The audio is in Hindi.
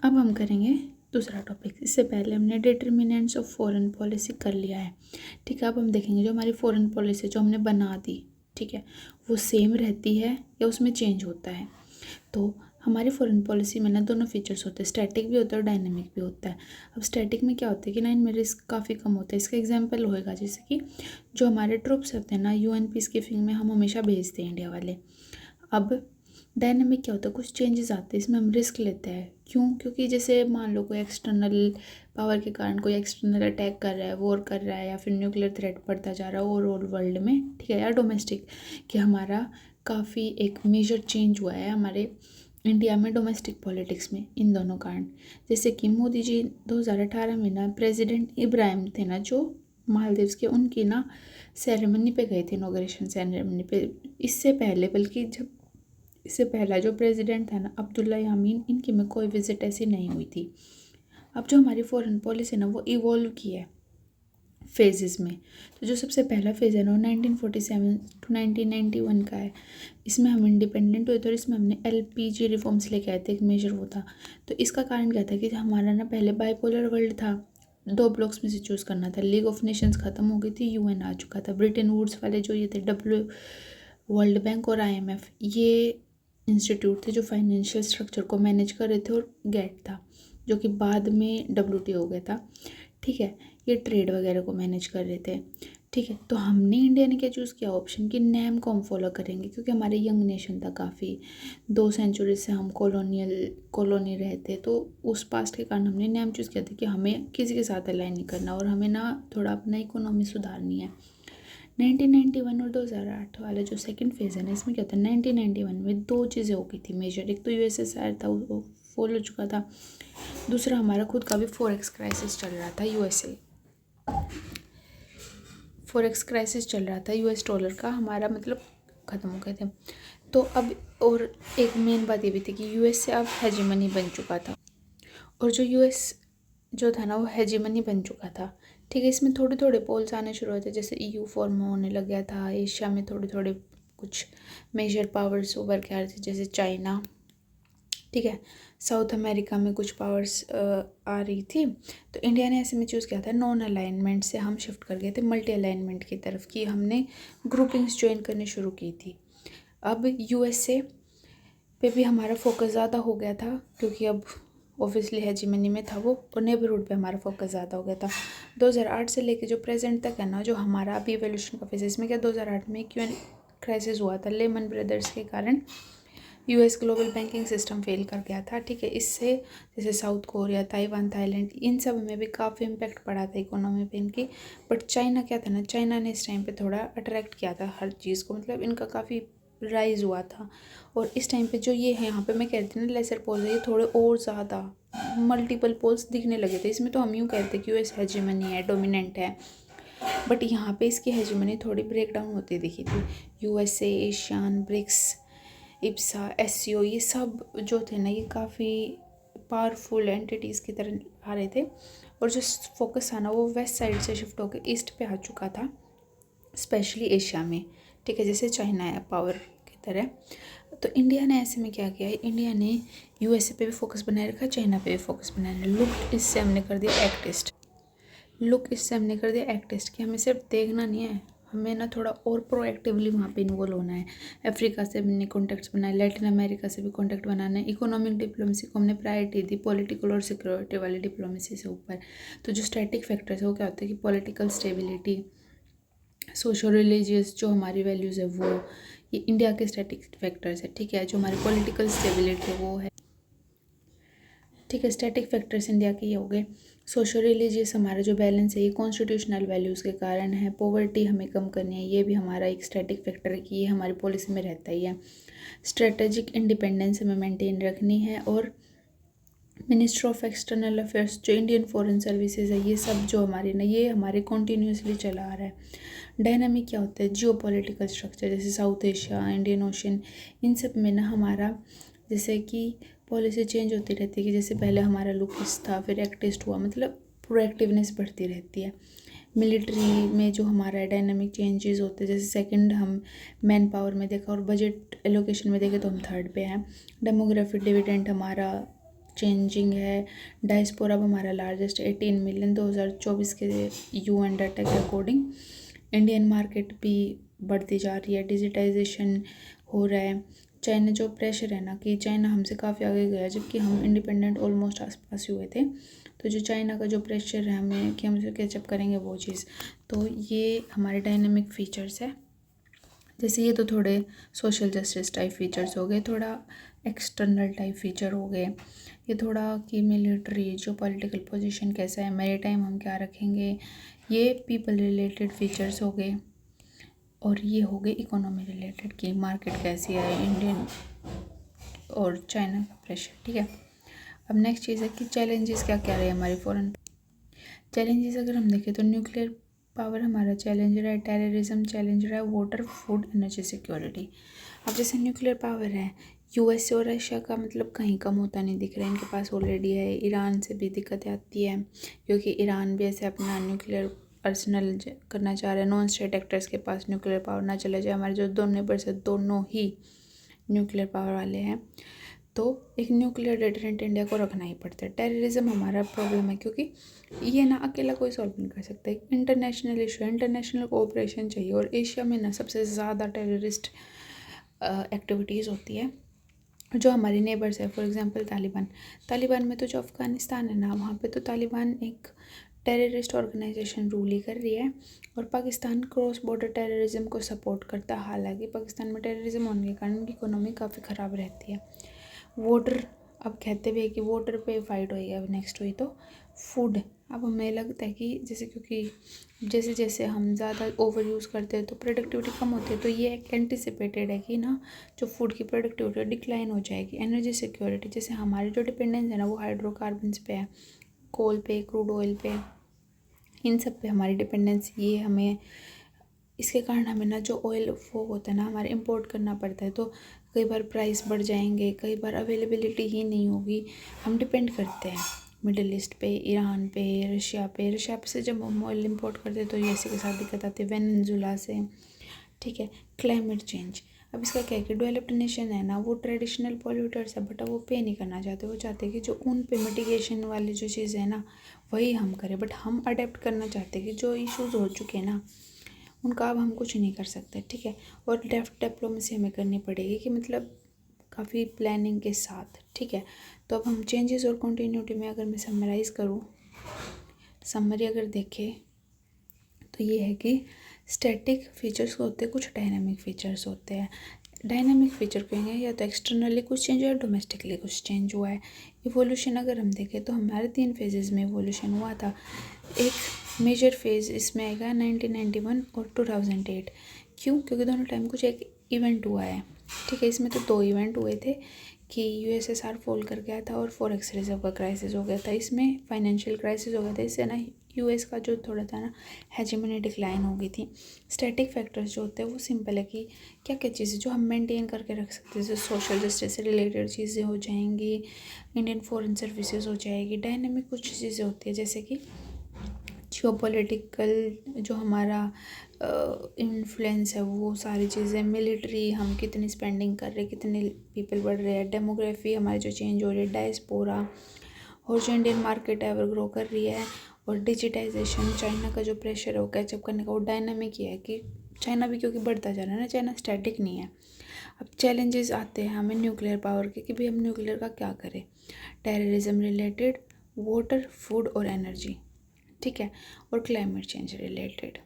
अब हम करेंगे दूसरा टॉपिक। इससे पहले हमने डिटर्मिनेंट्स ऑफ फॉरेन पॉलिसी कर लिया है, ठीक है। अब हम देखेंगे जो हमारी फॉरेन पॉलिसी जो हमने बना दी, ठीक है, वो सेम रहती है या उसमें चेंज होता है। तो हमारी फॉरेन पॉलिसी में ना दोनों फीचर्स होते हैं, स्टैटिक भी होता है और डायनेमिक भी होता है। अब स्टैटिक में क्या होता है कि ना इनमें रिस्क काफ़ी कम होता है। इसका एग्जांपल होएगा जैसे कि जो हमारे ट्रूप्स होते हैं ना, यूएन पीस कीपिंग में हम हमेशा भेजते हैं इंडिया वाले। अब डायनेमिक क्या होता है, कुछ चेंजेस आते हैं, इसमें हम रिस्क लेते हैं। क्यों? क्योंकि जैसे मान लो कोई एक्सटर्नल पावर के कारण कोई एक्सटर्नल अटैक कर रहा है, वॉर कर रहा है, या फिर न्यूक्लियर थ्रेट बढ़ता जा रहा है ओवरऑल वर्ल्ड में, ठीक है, या डोमेस्टिक, कि हमारा काफ़ी एक मेजर चेंज हुआ है हमारे इंडिया में डोमेस्टिक पॉलिटिक्स में इन दोनों कारण। जैसे कि मोदी जी 2018 में ना प्रेसिडेंट इब्राहिम थे ना जो मालदीव्स के, उनकी ना सेरेमनी पे गए थे, इनॉग्रेशन सेरेमनी पे। इससे पहले बल्कि जब इससे पहला जो प्रेसिडेंट था ना अब्दुल्ला यामीन, इनकी में कोई विजिट ऐसी नहीं हुई थी। अब जो हमारी फॉरेन पॉलिसी है ना वो इवॉल्व की है फेजेस में। तो जो सबसे पहला फेज़ है ना वो 1947 टू 1991 का है। इसमें हम इंडिपेंडेंट हुए थे और इसमें हमने एलपीजी रिफॉर्म्स लेके आए थे, एक मेजर वो था। तो इसका कारण क्या था कि हमारा ना पहले बाइपोलर वर्ल्ड था, दो ब्लॉक्स में से चूज़ करना था। लीग ऑफ नेशंस ख़त्म हो गई थी, यूएन आ चुका था। ब्रिटेन वुड्स वाले जो ये थे वर्ल्ड बैंक और आईएमएफ, ये इंस्टीट्यूट थे जो फाइनेंशियल स्ट्रक्चर को मैनेज कर रहे थे। और गेट था जो कि बाद में डब्ल्यूटीओ हो गया था, ठीक है, ये ट्रेड वगैरह को मैनेज कर रहे थे, ठीक है। तो हमने इंडिया ने क्या चूज़ किया ऑप्शन कि नैम को हम फॉलो करेंगे, क्योंकि हमारे यंग नेशन था काफ़ी, 2 सेंचुरी से हम कॉलोनी रहे थे। तो उस पास्ट के कारण हमने नैम चूज़ किया था कि हमें किसी के साथ अलाइन नहीं करना और हमें ना थोड़ा अपना इकोनॉमी सुधारनी है। 1991 और 2008 वाला जो सेकंड फेज़ है ना, इसमें क्या था, 1991 में दो चीज़ें हो गई थी मेजर। एक तो यूएसएसआर था, वो फॉल हो चुका था। दूसरा हमारा खुद का भी फॉरेक्स क्राइसिस चल रहा था, फॉरेक्स क्राइसिस चल रहा था, यूएस डॉलर का हमारा मतलब ख़त्म हो गए थे। तो अब और एक मेन बात ये भी थी कि यूएस से अब हेजीमनी बन चुका था, और जो यूएस जो था ना वो हेजीमनी बन चुका था, ठीक है। इसमें थोड़े थोड़े पोल्स आने शुरू होते, जैसे ईयू फॉर्म होने लग गया था। एशिया में थोड़े थोड़े कुछ मेजर पावर्स उभर के आ रहे थे, जैसे चाइना, ठीक है। साउथ अमेरिका में कुछ पावर्स आ रही थी। तो इंडिया ने ऐसे में चूज़ किया था नॉन अलाइनमेंट से हम शिफ्ट कर गए थे मल्टी अलाइनमेंट की तरफ, कि हमने ग्रुपिंग्स ज्वाइन करनी शुरू की थी। अब यूएसए पे भी हमारा फोकस ज़्यादा हो गया था, क्योंकि अब ऑब्वियसली हेजीमनी में था वो, और नेबरहुड पे हमारा फोकस ज़्यादा हो गया था। 2008 से लेके जो प्रेजेंट तक है ना, जो हमारा अभी इवोल्यूशन का फेज है, इसमें क्या 2008 में क्यों क्राइसिस हुआ था, लेमन ब्रदर्स के कारण US global banking system fail कर गया था, ठीक है। इससे जैसे साउथ कोरिया, ताइवान, थाईलैंड, इन सब में भी काफ़ी इम्पैक्ट पड़ा था इकोनॉमी पे इनकी। बट चाइना क्या था ना, चाइना ने इस टाइम पे थोड़ा अट्रैक्ट किया था हर चीज़ को, मतलब इनका काफ़ी राइज हुआ था। और इस टाइम पे जो ये है यहाँ पे मैं कहती हूँ ना लेसर पोल्स है, ये थोड़े और ज़्यादा मल्टीपल पोल्स दिखने लगे थे। इसमें तो हम यूँ कहते हैं कि यूएस हेजीमनी है, डोमिनेंट है, बट यहाँ पे इसकी हेजीमनी थोड़ी ब्रेक डाउन होती दिखी थी। USA, ASEAN, BRICS, Ipsa, SCO, ये सब जो थे ना, ये काफ़ी पावरफुल एंटिटीज़ की तरह आ रहे थे। और जो फोकस था ना वो वेस्ट साइड से शिफ्ट होकर ईस्ट पे आ चुका था, स्पेशली एशिया में, ठीक है, जैसे चाइना है पावर की तरह। तो इंडिया ने ऐसे में क्या किया है, इंडिया ने यूएसए पे भी फोकस बनाए रखा, चाइना पे भी फोकस बनाए रखा। इससे हमने कर दिया एक्ट टेस्ट कि हमें सिर्फ देखना नहीं है, हमें ना थोड़ा और प्रोएक्टिवली वहाँ पे इन्वॉल्व होना है। अफ्रीका से भी हमने कॉन्टैक्ट्स बनाए, लैटिन अमेरिका से भी कॉन्टैक्ट बनाना है। इकोनॉमिक डिप्लोमेसी को हमने प्रायोरिटी दी पॉलिटिकल और सिक्योरिटी वाली डिप्लोमेसी से ऊपर। तो जो स्टैटिक फैक्टर्स है वो क्या होता है कि पॉलिटिकल स्टेबिलिटी, सोशो रिलीजियस जो हमारी वैल्यूज़ है वो, ये इंडिया के स्टैटिक फैक्टर्स है, ठीक है। जो हमारी पॉलिटिकल स्टेबिलिटी है वो है, ठीक है, स्टैटिक फैक्टर्स इंडिया के ये हो गए। सोशल रिलीजियस हमारा जो बैलेंस है ये कॉन्स्टिट्यूशनल वैल्यूज़ के कारण है। पॉवर्टी हमें कम करनी है, ये भी हमारा एक स्टैटिक फैक्टर है कि ये हमारी पॉलिसी में रहता ही है। स्ट्रेटेजिक इंडिपेंडेंस हमें मेंटेन रखनी है। और मिनिस्ट्री ऑफ एक्सटर्नल अफेयर्स जो इंडियन फॉरेन सर्विसेज है, ये सब जो हमारे ना ये हमारे कॉन्टीन्यूसली चला आ रहा है। डायनामिक क्या होता है, जियो पॉलिटिकल स्ट्रक्चर, जैसे साउथ एशिया, इंडियन ओशन, इन सब में ना हमारा जैसे कि पॉलिसी चेंज होती रहती है, कि जैसे पहले हमारा लुकिस था, फिर एक्टिस्ट हुआ, मतलब प्रोएक्टिवनेस बढ़ती रहती है। मिलिट्री में जो हमारा डायनामिक चेंजेस होते हैं, जैसे सेकंड हम मैन पावर में देखा, और बजट एलोकेशन में देखे तो हम थर्ड पे हैं। डेमोग्राफिक डिविडेंड हमारा चेंजिंग है। डायस्पोरा अब हमारा लार्जेस्ट 18 मिलियन 2024 के UN डाटा के अकॉर्डिंग। इंडियन मार्केट भी बढ़ती जा रही है, डिजिटाइजेशन हो रहा है। चाइना जो प्रेशर है ना कि चाइना हमसे काफ़ी आगे गया, जबकि हम इंडिपेंडेंट ऑलमोस्ट आसपास ही हुए थे। तो जो चाइना का जो प्रेशर है हमें कि हम उसे कैचअप करेंगे वो चीज़, तो ये हमारे डायनेमिक फीचर्स है। जैसे ये तो थोड़े सोशल जस्टिस टाइप फीचर्स हो गए, थोड़ा एक्सटर्नल टाइप फीचर हो गए। ये थोड़ा कि मिलिट्री जो पॉलिटिकल पोजीशन कैसा है, मेरे टाइम हम क्या रखेंगे, ये पीपल रिलेटेड फीचर्स हो गए। और ये हो गए इकोनॉमी रिलेटेड कि मार्केट कैसी है, इंडियन और चाइना का प्रेशर, ठीक है। अब नेक्स्ट चीज़ है कि चैलेंजेस क्या क्या रहे हमारे फॉरेन चैलेंजेस। अगर हम देखें तो न्यूक्लियर पावर हमारा चैलेंज रहा है, टेररिज्म चैलेंज रहा है, वाटर, फूड, एनर्जी सिक्योरिटी। अब जैसे न्यूक्लियर पावर है, US और रशिया का मतलब कहीं कम होता नहीं दिख रहा है, इनके पास ऑलरेडी है। ईरान से भी दिक्कतें आती है क्योंकि ईरान भी ऐसे अपना न्यूक्लियर अर्सनल करना चाह रहे हैं। नॉन स्टेट एक्टर्स के पास न्यूक्लियर पावर ना चले जाए। हमारे जो दोनों नेबर्स है दोनों ही न्यूक्लियर पावर वाले हैं, तो एक न्यूक्लियर डेटरेंट इंडिया को रखना ही पड़ता है। टेररिज्म हमारा प्रॉब्लम है क्योंकि ये ना अकेला कोई सॉल्व नहीं कर सकता, एक इंटरनेशनल इशू है, इंटरनेशनल कोऑपरेशन चाहिए। और एशिया में ना सबसे ज़्यादा टेररिस्ट एक्टिविटीज़ होती है जो हमारी नेबर्स है। फॉर एग्जांपल तालिबान में तो जो अफ़गानिस्तान है ना, वहाँ पे तो तालिबान एक टेररिस्ट ऑर्गेनाइजेशन रूल ही कर रही है और पाकिस्तान क्रॉस बॉर्डर टेररिज्म को सपोर्ट करता है। हालांकि पाकिस्तान में टेररिज्म होने के कारण उनकी इकोनॉमी काफ़ी ख़राब रहती है। वाटर, अब कहते हुए कि वाटर पे फाइट होगी, अब नेक्स्ट हुई तो फूड। अब हमें लगता है कि जैसे क्योंकि जैसे जैसे हम ज़्यादा ओवर यूज़ करते हैं तो प्रोडक्टिविटी कम होती है, तो ये एक एंटिसिपेटेड है कि ना जो फूड की प्रोडक्टिविटी डिक्लाइन हो जाएगी। एनर्जी सिक्योरिटी, जैसे हमारी जो डिपेंडेंस है ना वो हाइड्रोकार्बन्स पे है, कोल पे, क्रूड ऑयल पे, इन सब पे हमारी डिपेंडेंस, ये हमें इसके कारण हमें ना जो ऑयल वो होता है ना हमारे इंपोर्ट करना पड़ता है। तो कई बार प्राइस बढ़ जाएंगे, कई बार अवेलेबिलिटी ही नहीं होगी। हम डिपेंड करते हैं मिडिल ईस्ट पे, ईरान पे, रशिया पे से जब हम ऑयल इंपोर्ट करते हैं तो यूएसए के साथ दिक्कत आती है, वेनेजुला से, ठीक है। क्लाइमेट चेंज, अब इसका क्या है कि डेवलप्ड नेशन है ना वो ट्रेडिशनल पॉल्यूटर्स है, बट अब वो पे नहीं करना चाहते। वो चाहते हैं कि जो उन पे मिटिगेशन वाली जो चीज़ें है ना वही हम करें, बट हम अडेप्ट करना चाहते हैं कि जो इश्यूज़ हो चुके हैं ना उनका अब हम कुछ नहीं कर सकते, ठीक है। और डिप्लोमेसी हमें करनी पड़ेगी कि मतलब काफ़ी प्लानिंग के साथ, ठीक है। तो अब हम चेंजेस और कंटिन्यूटी में अगर मैं समराइज़ करूँ, समरी अगर देखें तो ये है कि स्टैटिक फीचर्स होते हैं, कुछ डायनामिक फीचर्स होते हैं। डायनामिक फीचर कहेंगे या तो एक्सटर्नली कुछ चेंज हुआ है, डोमेस्टिकली कुछ चेंज हुआ है। इवोल्यूशन अगर हम देखें तो हमारे 3 फेजेज़ में इवोल्यूशन हुआ था। एक मेजर फेज़ इसमें आएगा 1991 और 2008। क्यों? क्योंकि दोनों टाइम कुछ एक इवेंट हुआ है, ठीक है। इसमें तो 2 इवेंट हुए थे कि USSR फॉल कर गया था और फॉरेक्स रिजर्व का क्राइसिस हो गया था। इसमें फाइनेंशियल क्राइसिस हो गया था, इससे ना US का जो थोड़ा था ना हेजेमनी डिक्लाइन हो गई थी। स्टैटिक फैक्टर्स जो होते हैं वो सिंपल है कि क्या क्या चीज़ें जो हम मेंटेन करके रख सकते हैं, जैसे सोशल जस्टिस से रिलेटेड चीज़ें हो जाएंगी, इंडियन फॉरेन सर्विसेज हो जाएगी। डायनेमिक कुछ चीज़ें होती है जैसे कि जियोपॉलिटिकल जो हमारा इन्फ्लुएंस है वो सारी चीज़ें, मिलिट्री हम कितनी स्पेंडिंग कर रहे हैं, कितने पीपल बढ़ रहे हैं, डेमोग्राफी हमारी जो चेंज हो रही है, डायस्पोरा, और जो इंडियन मार्केट है एवर ग्रो कर रही है, और डिजिटाइजेशन, चाइना का जो प्रेशर है वो कैचअप करने का। वो डायनामिक ही है कि चाइना भी क्योंकि बढ़ता जा रहा है ना, चाइना स्टैटिक नहीं है। अब चैलेंजेस आते हैं हमें न्यूक्लियर पावर के कि भाई हम न्यूक्लियर का क्या करें। टेररिज्म रिलेटेड, वाटर, फूड और एनर्जी, ठीक है, और क्लाइमेट चेंज रिलेटेड।